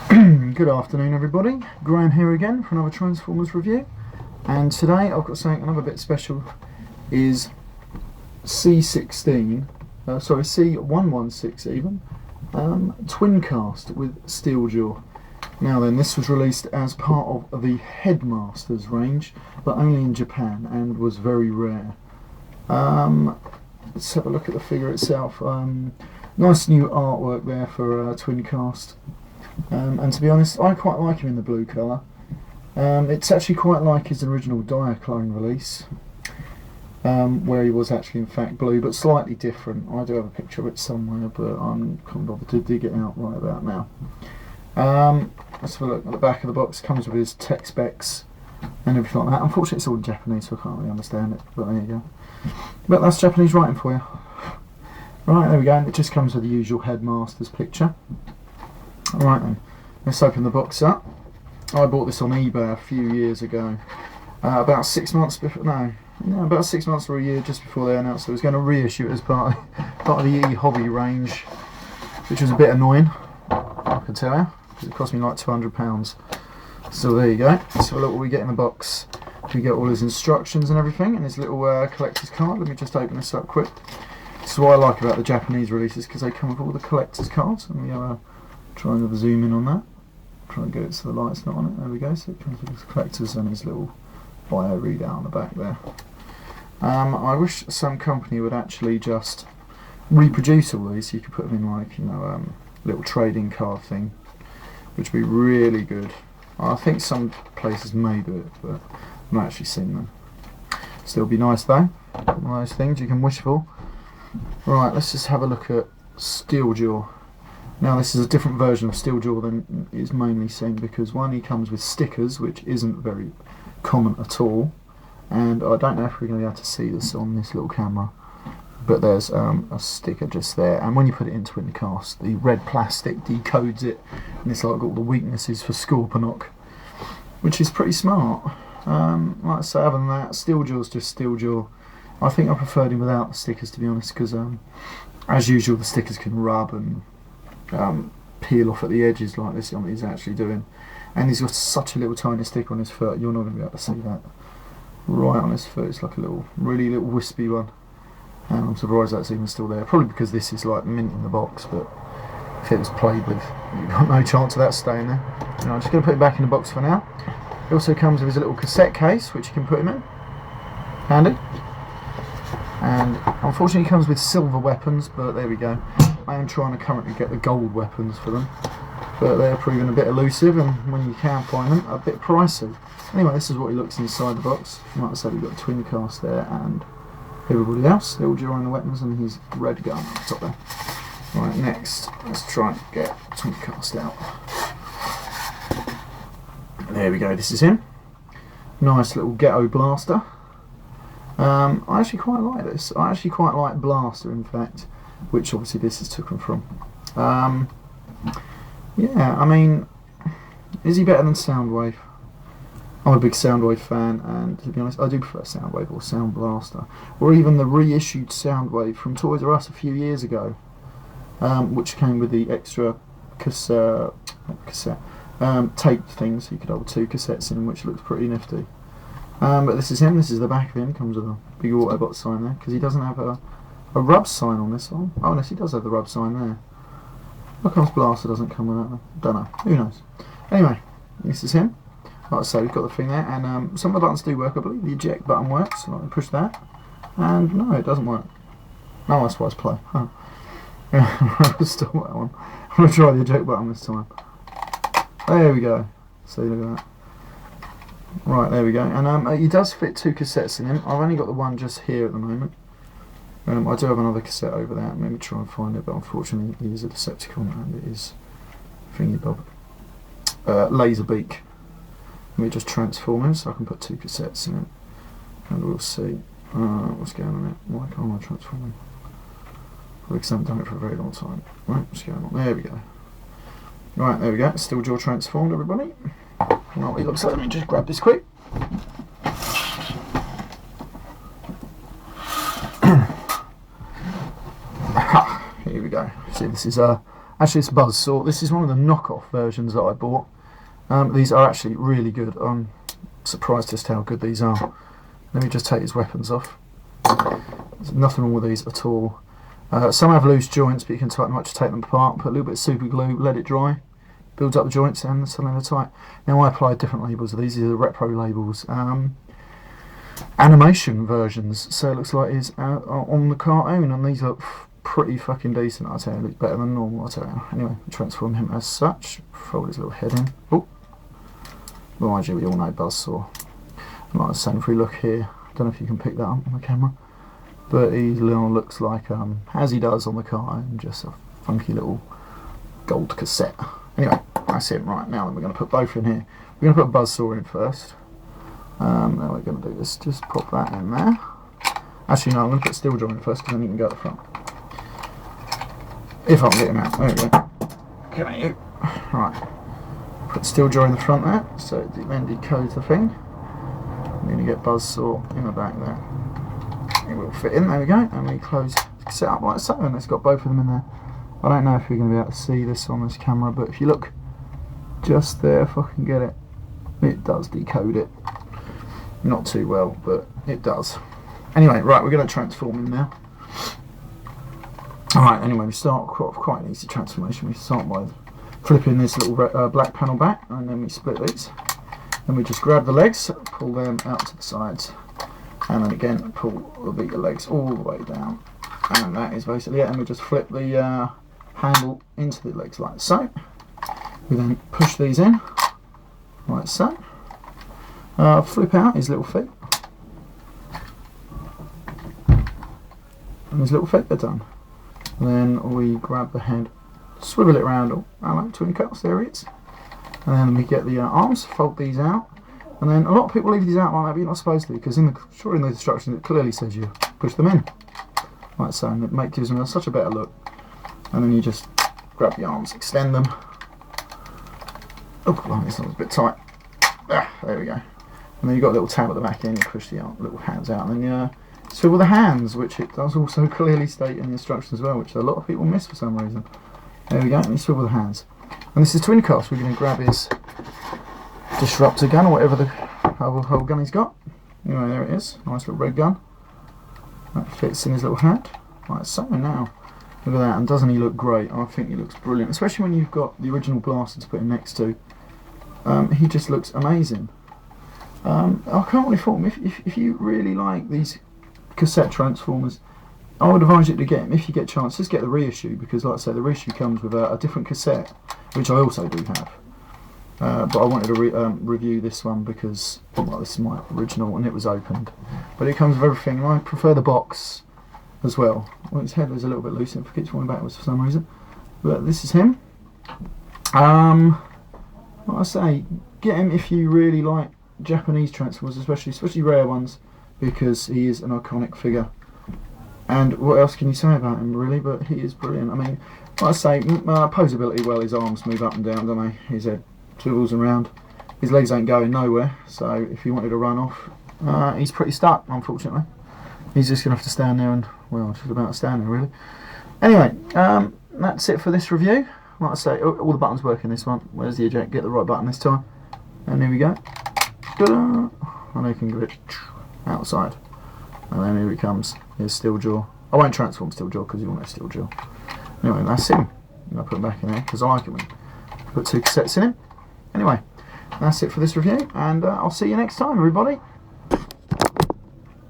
Good afternoon everybody, Graham here again for another Transformers review, and today I've got something another bit special. Is C116 even, Twincast with Steeljaw. Now then, this was released as part of the HEADMASTERS range, but only in Japan, and was very rare. Let's have a look at the figure itself. Nice new artwork there for Twincast. And to be honest, I quite like him in the blue colour. It's actually quite like his original Diaclone release, where he was actually in fact blue, but slightly different. I do have a picture of it somewhere, but I'm can't bother to dig it out right about now. Let's have a look at the back of the box. It comes with his tech specs and everything like that. Unfortunately it's all in Japanese, so I can't really understand it, but there you go. But that's Japanese writing for you. Right, there we go, and it just comes with the usual Headmaster's picture. Right then, let's open the box up. I bought this on eBay a few years ago, about 6 months before, about 6 months or a year just before they announced it was going to reissue it as part of the E-Hobby range, which was a bit annoying, I can tell you, because it cost me like £200. So there you go. So look what we get in the box. We get all his instructions and everything, and his little collector's card. Let me just open this up quick. This is what I like about the Japanese releases, because they come with all the collector's cards, and we have try and zoom in on that. Try and get it so the light's not on it. There we go. So it comes with his collectors and his little bio readout on the back there. I wish some company would actually just reproduce all these, so you could put them in like, you know, little trading card thing, which would be really good. I think some places may do it, but I've not actually seen them. Still be nice though. One of those things you can wish for. Right, let's just have a look at Steeljaw. Now this is a different version of Steeljaw than is mainly seen, because one, he comes with stickers, which isn't very common at all, and I don't know if we're going to be able to see this on this little camera, but there's a sticker just there, and when you put it into Twincast, the red plastic decodes it, and it's like got all the weaknesses for Scorponok, which is pretty smart. Like I say, other than that, Steeljaw's just Steeljaw. I think I preferred him without the stickers, to be honest, because as usual the stickers can rub and peel off at the edges like this one he's actually doing, and he's got such a little tiny sticker on his foot. You're not going to be able to see that. Right on his foot, it's like a really little wispy one, and I'm surprised that's even still there, probably because this is like mint in the box, but if it was played with, you've got no chance of that staying there. Now, I'm just going to put it back in the box for now. It also comes with his little cassette case, which you can put him in, handy, and unfortunately it comes with silver weapons, but there we go. I am trying to currently get the gold weapons for them, but they're proving a bit elusive, and when you can find them, a bit pricey. Anyway, this is what he looks inside the box. Like I said, we've got Twincast there and everybody else. They're all during the weapons, and his red gun on the top there. Right, next, let's try and get Twincast out. There we go, this is him. Nice little ghetto blaster. I actually quite like this. I actually quite like Blaster, in fact, which obviously this is taken from. Yeah, I mean, is he better than Soundwave? I'm a big Soundwave fan, and to be honest, I do prefer Soundwave or Sound Blaster, or even the reissued Soundwave from Toys R Us a few years ago, which came with the extra tape thing, so you could hold 2 cassettes in, which looks pretty nifty. But this is him. This is the back of him. Comes with a big Autobot sign there, because he doesn't have a rub sign on this one. Oh, yes, he does have the rub sign there. How comes Blaster doesn't come with that then? Don't know. Who knows? Anyway, this is him. Like I say, we've got the thing there, and some of the buttons do work, I believe. The eject button works, so I can push that. And no, it doesn't work. No, that's why it's play. Huh. Still that one. I'm going to try the eject button this time. There we go. See, look at that. Right, there we go. And he does fit 2 cassettes in him. I've only got the one just here at the moment. I do have another cassette over there. Let me try and find it, but unfortunately it is a Decepticon and it is thingy bob. Laserbeak. Let me just transform him so I can put 2 cassettes in it, and we'll see what's going on there. Why can't I transform him? Probably because I haven't done it for a very long time. Right, what's going on? There we go. Right, there we go. Steeljaw transformed, everybody. Well, he looks like. Let me just grab this quick. Here we go. See, this is Actually, it's a buzzsaw. This is one of the knockoff versions that I bought. These are actually really good. I'm surprised just how good these are. Let me just take his weapons off. There's nothing wrong with these at all. Some have loose joints, but you can tighten them up to take them apart. Put a little bit of super glue, let it dry, builds up the joints, and suddenly they're tight. Now I applied different labels. These are the repro labels, animation versions. So it looks like it's on the cartoon, and these look pretty fucking decent. I tell you, it looks better than normal. I tell you. Anyway, transform him as such. Fold his little head in. Oh, mind you, we all know buzzsaw. Like the same free look here. Don't know if you can pick that up on the camera. But he looks like, as he does on the cartoon, just a funky little gold cassette. Anyway, that's it. Right, now we're going to put both in here. We're going to put a buzzsaw in first. Now we're going to do this. Just pop that in there. Actually, no, I'm going to put Steeljaw in first because then you can go at the front. If I can get him out. There we go. Can you? Right. Put Steeljaw in the front there, so it then decodes the thing. I'm going to get buzzsaw in the back there. It will fit in, there we go, and we close set up like so, and it's got both of them in there. I don't know if you're going to be able to see this on this camera, but if you look just there, if I can get it, it does decode it. Not too well, but it does. Anyway, right, we're going to transform him now. Alright, anyway, we start quite an easy transformation. We start by flipping this little black panel back, and then we split these. Then we just grab the legs, pull them out to the sides. And then again, pull the legs all the way down, and that is basically it. And we just flip the handle into the legs like so. We then push these in like so. Flip out his little feet, and his little feet are done. And then we grab the head, swivel it around. Oh, hello, Twincast, there it is. And then we get the arms, fold these out. And then a lot of people leave these out like that, but you're not supposed to, because in the instructions it clearly says you push them in, like so, and it gives them such a better look. And then you just grab the arms, extend them. Oh, blimey, this one's a bit tight. There we go. And then you've got a little tab at the back end, you push the little hands out, and then you swivel the hands, which it does also clearly state in the instructions as well, which a lot of people miss for some reason. There we go, and you swivel the hands. And this is Twincast. We're going to grab his disruptor gun, or whatever the whole gun he's got. Anyway, there it is. Nice little red gun. That fits in his little hand. Like so. Now, look at that. And doesn't he look great? I think he looks brilliant. Especially when you've got the original blaster to put him next to. He just looks amazing. I can't really fault him. If you really like these cassette transformers, I would advise you to get him. If you get a chance, just get the reissue. Because like I say, the reissue comes with a different cassette, which I also do have. But I wanted to review this one because, well, this is my original and it was opened. But it comes with everything, and I prefer the box as well. Well, his head was a little bit loose and it keeps falling backwards for some reason. But this is him. Like I say, get him if you really like Japanese transformers, especially rare ones, because he is an iconic figure. And what else can you say about him, really? But he is brilliant. I mean, like I say, posability, well, his arms move up and down, don't they? His head swivels around. His legs ain't going nowhere, so if he wanted to run off, he's pretty stuck, unfortunately. He's just going to have to stand there and, well, just about to stand there, really. Anyway, that's it for this review. Like I say, all the buttons work in this one. Where's the eject? Get the right button this time. And here we go. Ta-da! And I can get it outside. And then here he comes. Here's Steeljaw. I won't transform Steeljaw because you all know Steeljaw. Anyway, that's him. I'm going to put him back in there because I like it when you put two cassettes in him. Anyway, that's it for this review, and I'll see you next time, everybody.